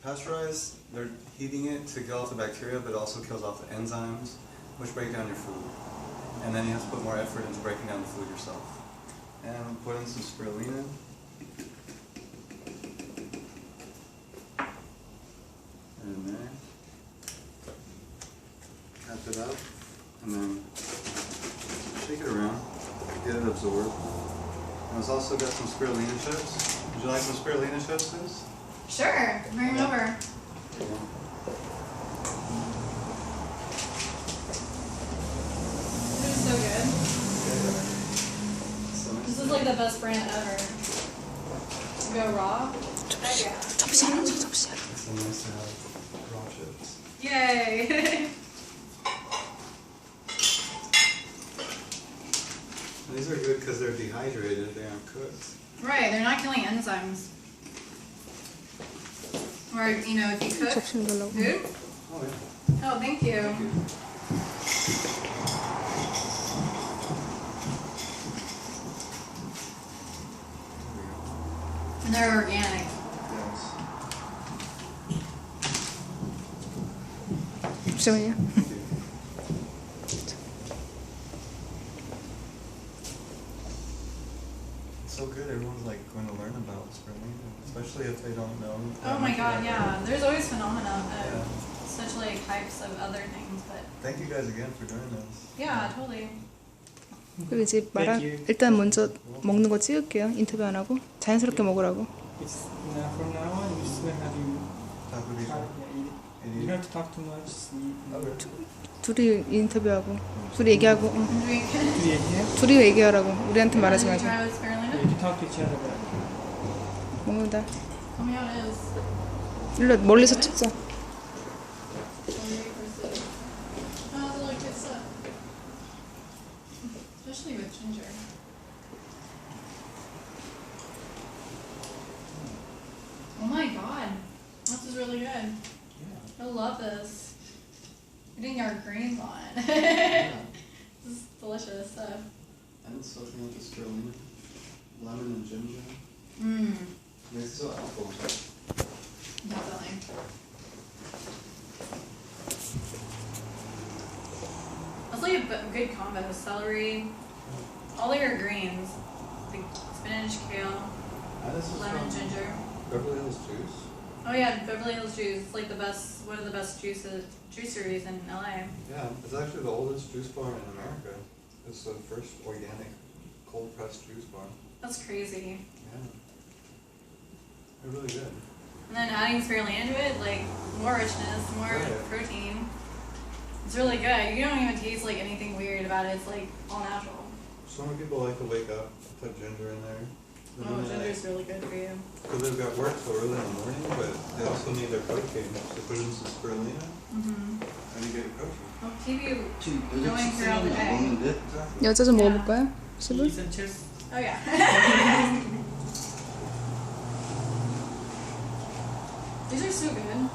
Pasteurized, they're heating it to kill off the bacteria, but it also kills off the enzymes, which break down your food. And then you have to put more effort into breaking down the food yourself. And put in some spirulina. In there. Tap it up, and then shake it around, get it absorbed. And it's also got some spirulina chips. Would you like some spirulina chips, Liz? Sure, bring it over. This is so good. This is like the best brand ever. Go raw. Yeah. It's so nice to have raw chips. Yay! These are good because they're dehydrated, they aren't cooked. Right, they're not killing enzymes. Or, you know, if you cook food. Oh, yeah. Oh, thank you. Thank you. And they're organic. Yes. 잠시만요. It's so good, everyone's like going to learn about spirulina, especially if they don't know. Oh my god, yeah. There's always phenomena of such like types of other things, but Thank you guys again for doing this. yeah, totally. 그리고 이제 일단 먼저 먹는 거 찍을게요. 인터뷰 안 하고 자연스럽게 먹으라고. It's now from now on, we're just gonna have you Talk with each talk, other. yeah, eat it. You don't have to talk too much. Just eat. Okay. 둘이 인터뷰하고 둘이 얘기하고 응. Drink. Yeah, yeah. 둘이 얘기하라고 우리한테 말하지 Wanna 말고 try with Yeah, spirulina? you can talk to each other, but 먹는다. Tell me how it is. 일로 멀리서 찍자. Oh, it's like good stuff. Especially with ginger. Oh my god. This is really good. I love this. Getting our greens on. This is delicious stuff. And it's soaking up the spirulina, lemon and ginger. Mmm. Makes it so alcohol. Definitely. That's like a good combo. Celery, all of your greens, like spinach, kale, And this is lemon, from ginger. Beverly Hills Juice. Oh yeah, Beverly Hills Juice. It's like the best, one of the best juiceries in LA. Yeah, it's actually the oldest juice bar in America. It's the first organic cold pressed juice bar. That's crazy. Yeah. They're really good. And then adding spirulina to it, like more richness, more Right. protein. It's really good. You don't even taste like anything weird about it. It's like all natural. So many people like to wake up, put ginger in there. Oh, ginger's really good for you. Because they've got work so early in the morning, but they also need their protein. So put in some spirulina, Mm-hmm. and you get your protein. It'll keep you going throughout the day. Exactly. 여자 좀 먹어볼까요? 수분? eat some chips. Oh yeah. These are so good.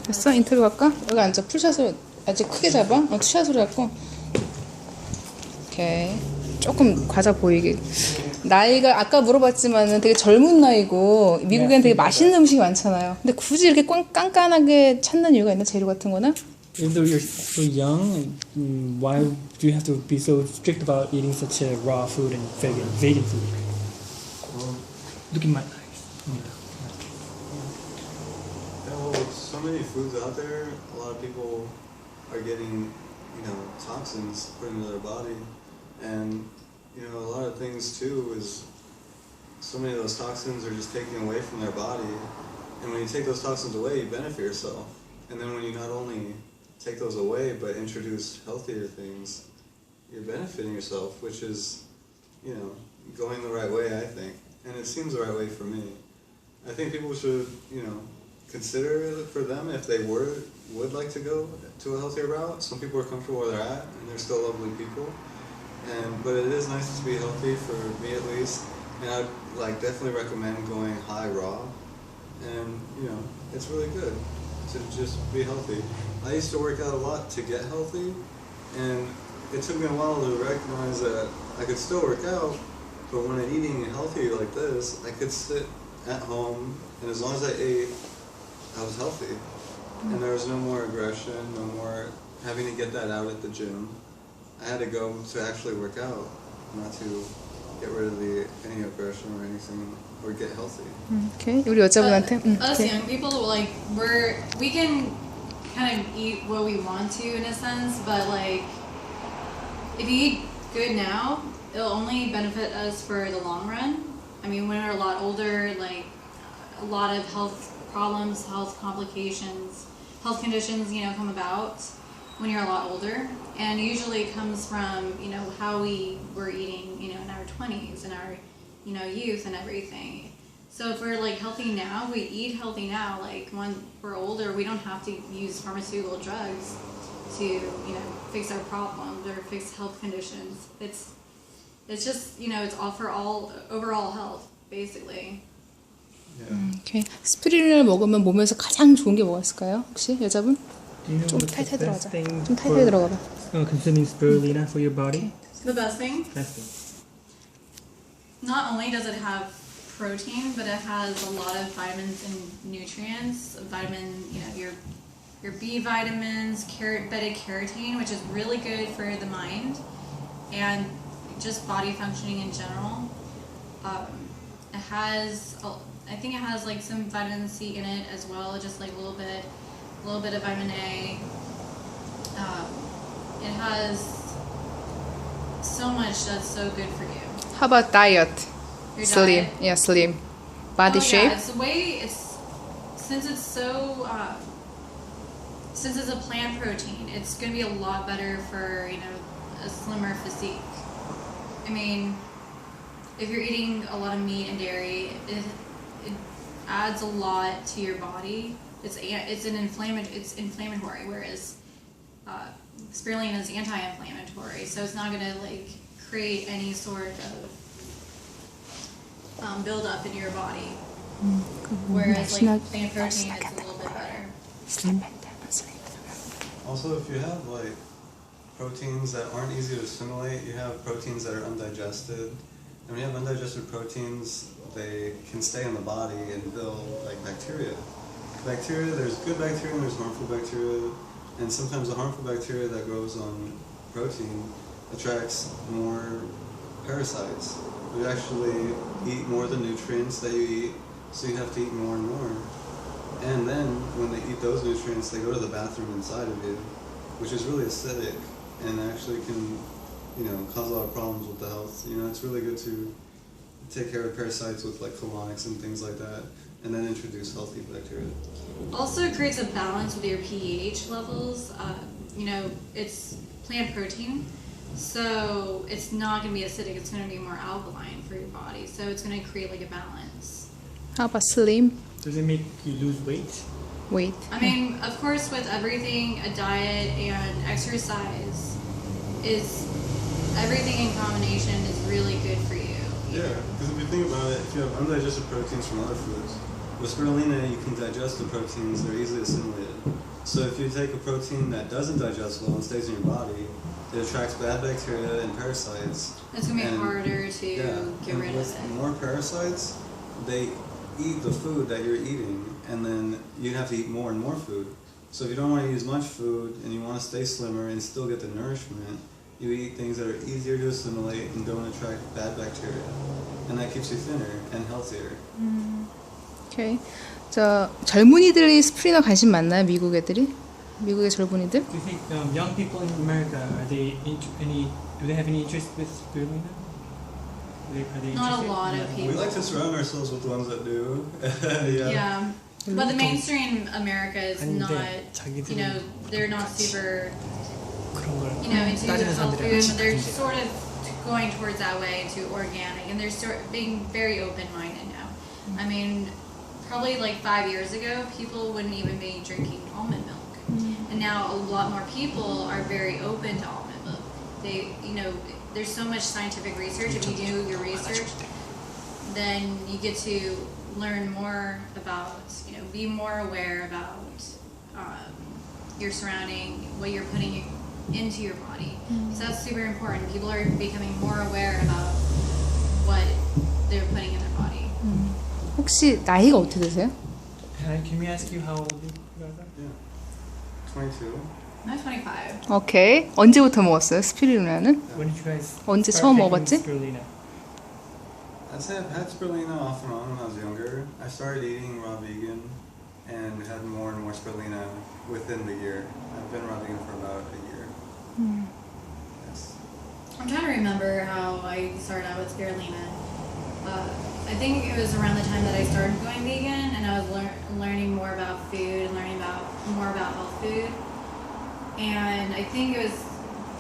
됐어? 인터뷰 할까? 여기 앉아. 풀샷으로 아직 크게 잡아? 투샷으로 할거. 오케이. 조금 과자 보이게. 나이가 아까 물어봤지만은 되게 젊은 나이고 미국에는 되게 맛있는 음식이 많잖아요. 근데 굳이 이렇게 깐깐하게 찾는 이유가 있나? 재료 같은 거는? Even though you're so young, why do you have to be so strict about eating such a raw food and vegan food? Look in my eyes. Yeah, well, with so many foods out there, a lot of people are getting, toxins put into their body. And, a lot of things too is so many of those toxins are just taken away from their body. And when you take those toxins away, you benefit yourself. And then when you not only take those away, but introduce healthier things, you're benefiting yourself, which is, going the right way, I think. And it seems the right way for me. I think people should, consider it for them if they would like to go to a healthier route. Some people are comfortable where they're at, and they're still lovely people. But it is nice to be healthy, for me at least. And I'd definitely recommend going high raw, and it's really good to just be healthy. I used to work out a lot to get healthy, and it took me a while to recognize that I could still work out, but when I'm eating healthy like this, I could sit at home, and as long as I ate, I was healthy. And there was no more aggression, no more having to get that out at the gym. I had to go to actually work out, not to get rid of any aggression or anything, or get healthy. 오케이. 우리 여자분한테. Us 오케이. young people, like we can kind of eat what we want to in a sense, but like if you eat good now, it'll only benefit us for the long run. I mean, when we're a lot older, like a lot of health problems, health complications, health conditions, come about when you're a lot older, and usually it comes from how we were eating in our 20s and our youth and everything. So if we're like healthy now, we eat healthy now, like when we're older, we don't have to use pharmaceutical drugs to fix our problems or fix health conditions. It's just it's all for overall health basically. Yeah. 오케이. 스피루리나를 먹으면 몸에서 가장 좋은 게 뭐가 있을까요? 혹시 여자분? Do you know 좀 what's the 타이트하게 best 들어가자. thing 좀 타이트하게 들어가봐. consuming spirulina for your body? The best thing, Best thing. not only does it have protein, but it has a lot of vitamins and nutrients. Your B vitamins, beta carotene, which is really good for the mind and just body functioning in general. I think it has like some vitamin C in it as well, just like a little bit of vitamin A. It has so much that's so good for you. How about diet? Your Slim. diet. Yeah, slim. Body shape? Yeah, since it's a plant protein, it's going to be a lot better for a slimmer physique. I mean, if you're eating a lot of meat and dairy, it adds a lot to your body. It's inflammatory, whereas spirulina is anti-inflammatory, so it's not going to like create any sort of build-up in your body. Whereas like plant protein, it's a little bit better. Also, if you have like proteins that aren't easy to assimilate, you have proteins that are undigested. And when you have undigested proteins, they can stay in the body and build like bacteria. Bacteria, there's good bacteria and there's harmful bacteria. And sometimes the harmful bacteria that grows on protein attracts more parasites. You actually eat more of the nutrients that you eat, so you have to eat more and more. And then when they eat those nutrients, they go to the bathroom inside of you, which is really acidic and actually can, cause a lot of problems with the health. It's really good to take care of parasites with like colonics and things like that, and then introduce healthy bacteria. Also, it creates a balance with your pH levels. It's plant protein, so it's not going to be acidic. It's going to be more alkaline for your body, so it's going to create like a balance. How about slim? Does it make you lose weight? Weight. I mean, of course, with everything, a diet and exercise is everything in combination is really good for you. Yeah, because if you think about it, if you have undigested proteins from other foods, with spirulina you can digest the proteins, they're easily assimilated. So if you take a protein that doesn't digest well and stays in your body, it attracts bad bacteria and parasites. It's going to be harder to get rid of with it. more parasites, they eat the food that you're eating, and then you have to eat more and more food. So if you don't want to use much food and you want to stay slimmer and still get the nourishment, you eat things that are easier to assimilate and don't attract bad bacteria. And that keeps you thinner and healthier. 오케이. 젊은이들이 스프리나 관심 많나요? 미국 애들이? 미국의 젊은이들? Do you think young people in America do they have any interest with spirulina? Are they Not a interested? lot of We people. like to surround ourselves with the ones that do. Yeah. But the mainstream America is 아닌데, not, 자기들은 they're not super, 그런 걸 into 따지는 health 사람들이 food. They're 아직까지 sort of going towards that way, to organic, and they're sort of being very open-minded now. I mean, probably like 5 years ago, people wouldn't even be drinking almond milk. And now a lot more people are very open to almond milk. They, there's so much scientific research. If you do your research, then you get to learn more about, be more aware about your surrounding, what you're putting into your body. So that's super important. People are becoming more aware about what they're putting in their body. 혹시 나이가 어떻게 되세요? Can we ask you how old you guys are? Yeah. 22. I'm 25. 오케이. 언제부터 먹었어요? 스피루리나는? When did you guys 언제 start 처음 taking 먹어봤지? Spirulina? I'd say I've had spirulina off and on when I was younger. I started eating raw vegan and had more and more spirulina within the year. I've been raw vegan for about a year. Yes. I'm trying to remember how I started out with spirulina. I think it was around the time that I started going vegan, and I was learning more about food and learning more about health food. And I think it was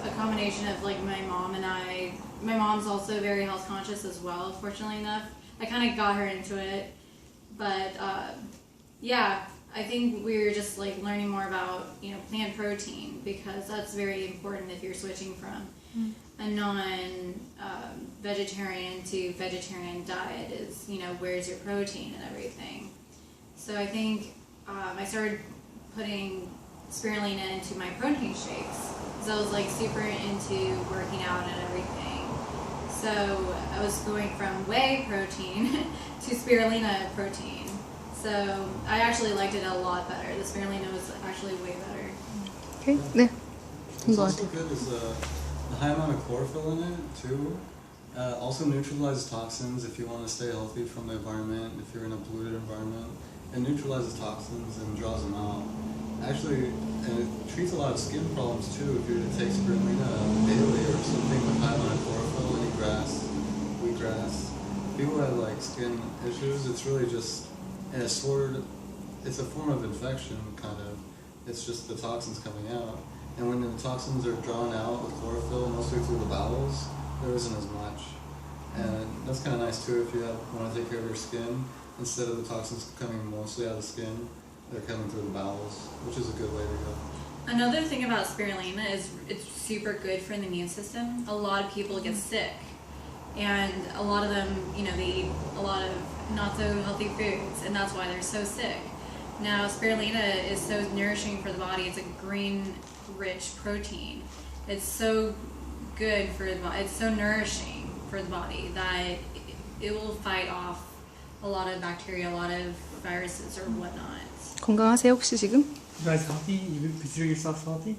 a combination of like my mom and I. My mom's also very health conscious as well, fortunately enough. I kind of got her into it, but yeah, I think we were just like learning more about plant protein, because that's very important if you're switching from a non-vegetarian to vegetarian diet. Is where's your protein and everything. So I think I started putting spirulina into my protein shakes, because I was like super into working out and everything. So I was going from whey protein to spirulina protein. So I actually liked it a lot better. The spirulina was actually way better. 오케이. 네. What's 이거 also good is the high amount of chlorophyll in it too. Also neutralizes toxins if you want to stay healthy from the environment. If you're in a polluted environment, it neutralizes toxins and draws them out. Actually, and it treats a lot of skin problems too. If you were to take spirulina daily or something with high amount of chlorophyll, any grass, wheatgrass, people who have like skin issues, it's really just it's a form of infection, kind of. It's just the toxins coming out. And when the toxins are drawn out with chlorophyll, mostly through the bowels, there isn't as much. And that's kind of nice too if you want to take care of your skin. Instead of the toxins coming mostly out of the skin, they're coming through the bowels, which is a good way to go. Another thing about spirulina is it's super good for the immune system. A lot of people get sick, and a lot of them, they eat a lot of not so healthy foods, and that's why they're so sick. Now, spirulina is so nourishing for the body. It's a green-rich protein. It's so good for the body. It's so nourishing for the body that it will fight off a lot of bacteria, a lot of viruses or whatnot. 건강하세요 혹시 지금? You guys healthy? You consider yourself healthy?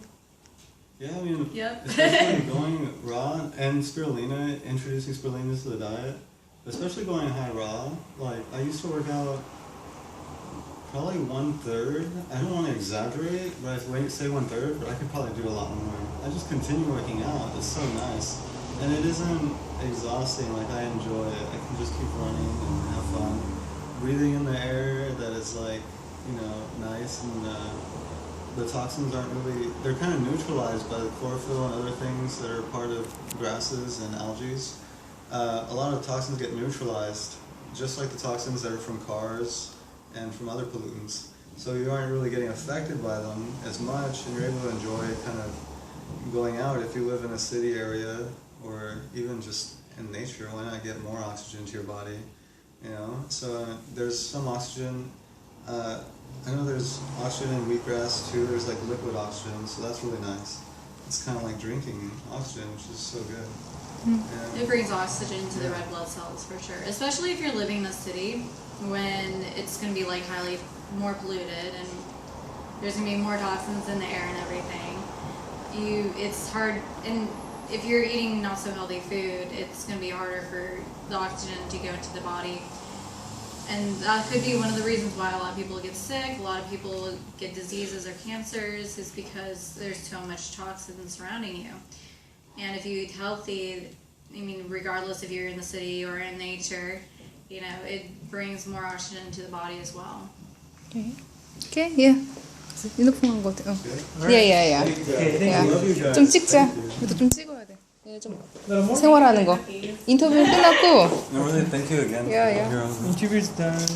Yeah, I mean, Yep. especially going raw and spirulina, introducing spirulina to the diet, especially going high raw. Like, I used to work out probably 1/3. I don't want to exaggerate, but I say 1/3, but I could probably do a lot more. I just continue working out. It's so nice. And it isn't exhausting. Like, I enjoy it. I can just keep running and have fun. Breathing in the air that is like, nice, and the toxins aren't really, they're kind of neutralized by the chlorophyll and other things that are part of grasses and algae. A lot of toxins get neutralized, just like the toxins that are from cars and from other pollutants. So you aren't really getting affected by them as much, and you're able to enjoy kind of going out. If you live in a city area or even just in nature, why not get more oxygen to your body? So there's some oxygen. I know there's oxygen in wheatgrass too. There's like liquid oxygen, so that's really nice. It's kind of like drinking oxygen, which is so good. It brings oxygen to the red blood cells for sure, especially if you're living in the city when it's going to be like highly more polluted and there's going to be more toxins in the air and everything. It's hard, and if you're eating not so healthy food, it's going to be harder for the oxygen to go into the body. And that could be one of the reasons why a lot of people get sick, a lot of people get diseases or cancers, is because there's so much toxin surrounding you. And if you eat healthy, regardless if you're in the city or in nature, it brings more oxygen to the body as well. 오케이, 예. 핸드폰 거 같아. 예. Okay, thank you. 좀 찍자. 우리도 좀 찍어야 돼. 좀 생활하는 거. 인터뷰 끝났고. No, really, thank you again. Yeah. for your- Interview's done.